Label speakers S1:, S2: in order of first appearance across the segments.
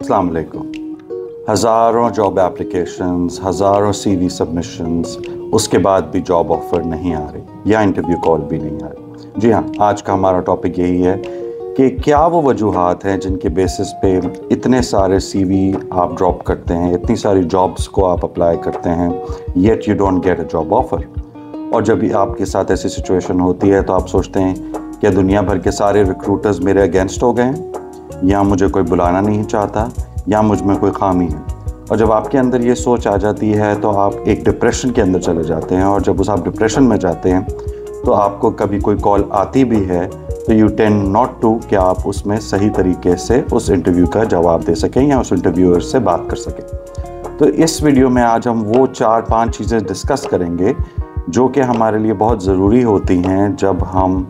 S1: अस्सलाम वालेकुम। हज़ारों जॉब एप्लीकेशंस, हज़ारों सीवी सबमिशंस, उसके बाद भी जॉब ऑफ़र नहीं आ रही या इंटरव्यू कॉल भी नहीं आ रही। जी हाँ, आज का हमारा टॉपिक यही है कि क्या वो वजूहात हैं जिनके बेसिस पे इतने सारे सीवी आप ड्रॉप करते हैं, इतनी सारी जॉब्स को आप अप्लाई करते हैं, yet you don't get a job offer. और जब भी आपके साथ ऐसी सिचुएशन होती है तो आप सोचते हैं क्या दुनिया भर के सारे रिक्रूटर्स मेरे अगेंस्ट हो गए हैं, या मुझे कोई बुलाना नहीं चाहता, या मुझ में कोई खामी है। और जब आपके अंदर ये सोच आ जाती है तो आप एक डिप्रेशन के अंदर चले जाते हैं, और जब उस आप डिप्रेशन में जाते हैं तो आपको कभी कोई कॉल आती भी है तो यू टेंड नॉट टू कि आप उसमें सही तरीके से उस इंटरव्यू का जवाब दे सकें या उस इंटरव्यूअर से बात कर सकें। तो इस वीडियो में आज हम वो 4-5 चीज़ें डिस्कस करेंगे जो कि हमारे लिए बहुत ज़रूरी होती हैं जब हम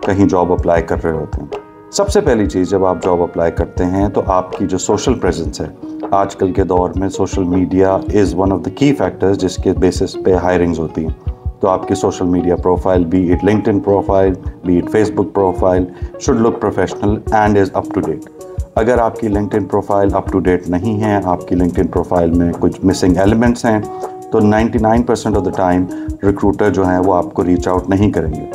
S1: कहीं जॉब अप्लाई कर रहे होते हैं। सबसे पहली चीज़, जब आप जॉब अप्लाई करते हैं तो आपकी जो सोशल प्रेजेंस है, आजकल के दौर में social media is one of the key factors जिसके बेसिस पे हायरिंग्स होती हैं। तो आपकी social media profile, be it LinkedIn profile, be it Facebook profile, should look professional and is up to date. अगर आपकी LinkedIn profile up to date नहीं है, आपकी लिंक्डइन प्रोफाइल में कुछ मिसिंग एलिमेंट्स हैं, तो 99% ऑफ द टाइम रिक्रूटर जो हैं वो आपको रीच आउट नहीं करेंगे।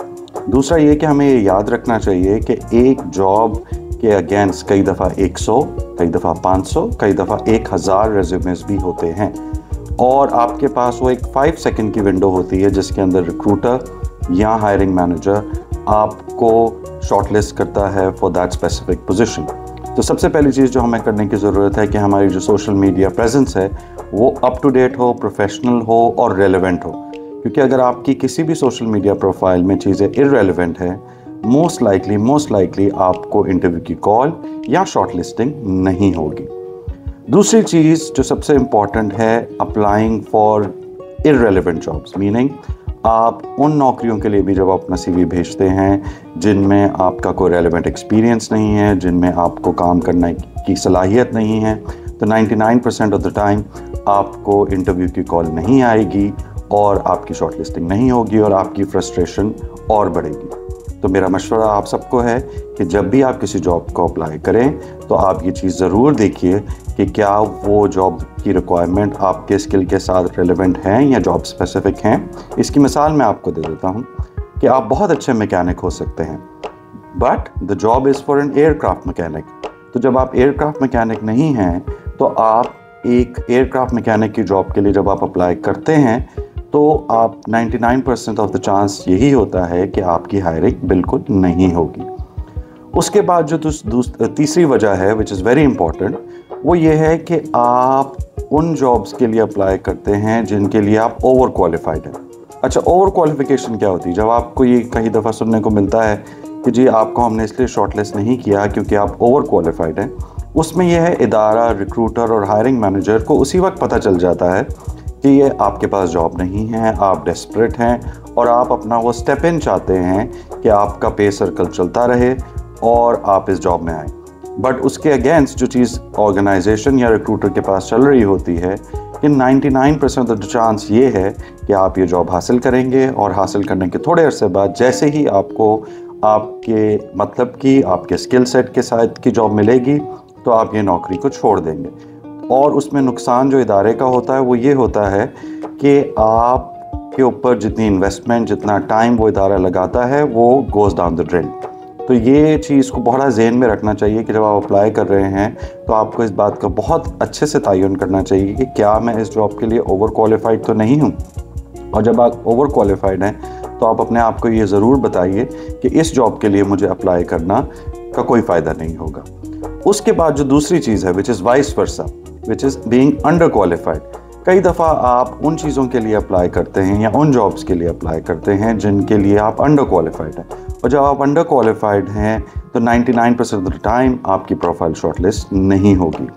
S1: दूसरा ये कि हमें ये याद रखना चाहिए कि एक जॉब के अगेंस्ट कई दफ़ा 100, कई दफ़ा 500, कई दफ़ा 1000 रेज्यूमेस भी होते हैं, और आपके पास वो एक 5 सेकंड की विंडो होती है जिसके अंदर रिक्रूटर या हायरिंग मैनेजर आपको शॉर्टलिस्ट करता है फॉर दैट स्पेसिफिक पोजीशन। तो सबसे पहली चीज़ जो हमें करने की ज़रूरत है कि हमारी जो सोशल मीडिया प्रेजेंस है वो अप टू डेट हो, प्रोफेशनल हो और रेलेवेंट हो। क्योंकि अगर आपकी किसी भी सोशल मीडिया प्रोफाइल में चीज़ें इररेलेवेंट हैं, मोस्ट लाइकली आपको इंटरव्यू की कॉल या शॉर्टलिस्टिंग नहीं होगी। दूसरी चीज़ जो सबसे इम्पॉर्टेंट है, applying for irrelevant jobs, meaning आप उन नौकरियों के लिए भी जब आप अपना सीवी भेजते हैं जिनमें आपका कोई रेलेवेंट एक्सपीरियंस नहीं है, जिनमें आपको काम करने की सलाहियत नहीं है, तो 99% ऑफ द टाइम आपको इंटरव्यू की कॉल नहीं आएगी और आपकी शॉर्टलिस्टिंग नहीं होगी और आपकी फ्रस्ट्रेशन और बढ़ेगी। तो मेरा मशवरा आप सबको है कि जब भी आप किसी जॉब को अप्लाई करें तो आप ये चीज़ ज़रूर देखिए कि क्या वो जॉब की रिक्वायरमेंट आपके स्किल के साथ रेलेवेंट हैं या जॉब स्पेसिफिक हैं। इसकी मिसाल मैं आपको दे देता हूँ कि आप बहुत अच्छे मैकेनिक हो सकते हैं, but the job is for an aircraft mechanic. तो जब आप एयरक्राफ्ट मैकेनिक नहीं हैं तो आप एक एयरक्राफ्ट मैकेनिक की जॉब के लिए जब आप अप्लाई करते हैं तो आप 99% ऑफ द चांस यही होता है कि आपकी हायरिंग बिल्कुल नहीं होगी। उसके बाद जो तीसरी वजह है विच इज़ वेरी इंपॉर्टेंट, वो ये है कि आप उन जॉब्स के लिए अप्लाई करते हैं जिनके लिए आप ओवर क्वालिफाइड हैं। अच्छा, ओवर क्वालिफिकेशन क्या होती है? जब आपको ये कई दफ़ा सुनने को मिलता है कि जी आपको हमने इसलिए शॉर्टलिस्ट नहीं किया क्योंकि आप ओवर क्वालिफाइड हैं, उसमें यह है इदारा, रिक्रूटर और हायरिंग मैनेजर को उसी वक्त पता चल जाता है कि ये आपके पास जॉब नहीं है, आप डेस्परेट हैं और आप अपना वो स्टेप इन चाहते हैं कि आपका पे सर्कल चलता रहे और आप इस जॉब में आए। बट उसके अगेंस्ट जो चीज़ ऑर्गेनाइजेशन या रिक्रूटर के पास चल रही होती है कि 99% ऑफ द चांस ये है कि आप ये जॉब हासिल करेंगे और हासिल करने के थोड़े अरसे बाद जैसे ही आपको आपके मतलब की आपके स्किल सेट के साथ की जॉब मिलेगी तो आप ये नौकरी को छोड़ देंगे। और उसमें नुकसान जो इदारे का होता है वो ये होता है कि आपके ऊपर जितनी इन्वेस्टमेंट, जितना टाइम वो इदारा लगाता है वो गोज़ डाउन द ड्रेन। तो ये चीज़ को बड़ा ज़हन में रखना चाहिए कि जब आप अप्लाई कर रहे हैं तो आपको इस बात का बहुत अच्छे से तयन करना चाहिए कि क्या मैं इस जॉब के लिए ओवर क्वालिफाइड तो नहीं हूँ। और जब आप ओवर क्वालिफाइड हैं तो आप अपने आप को ये ज़रूर बताइए कि इस जॉब के लिए मुझे अप्लाई करना का कोई फ़ायदा नहीं होगा। उसके बाद जो दूसरी चीज़ है which is vice versa, which is being under qualified. कई दफ़ा आप उन चीज़ों के लिए अप्लाई करते हैं या उन जॉब्स के लिए अप्लाई करते हैं जिनके लिए आप अंडर क्वालिफाइड हैं, और जब आप अंडर क्वालिफाइड हैं तो 99% ऑफ द टाइम आपकी प्रोफाइल शॉर्टलिस्ट नहीं होगी।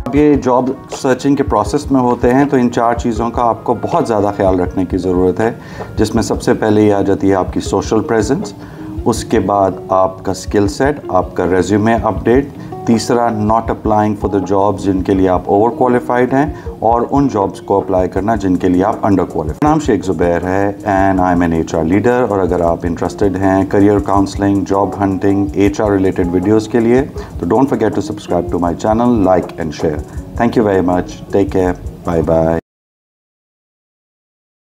S1: अब ये जॉब सर्चिंग के प्रोसेस में होते हैं तो इन 4 चीज़ों का आपको बहुत ज़्यादा ख्याल रखने की ज़रूरत है, जिसमें सबसे पहले ये आ जाती है आपकी सोशल प्रेजेंस, उसके बाद आपका स्किल सेट, आपका रेज्यूमे अपडेट, तीसरा, not applying for the jobs जिनके लिए आप ओवर क्वालिफाइड हैं और उन जॉब्स को अप्लाई करना जिनके लिए आप अंडर क्वालिफाइड। नाम शेख ज़ुबैर है and I am an HR leader. और अगर आप इंटरेस्टेड हैं career counselling, job hunting, HR related videos के लिए तो don't forget to subscribe to my channel, like and share. Thank you very much, take care, bye bye.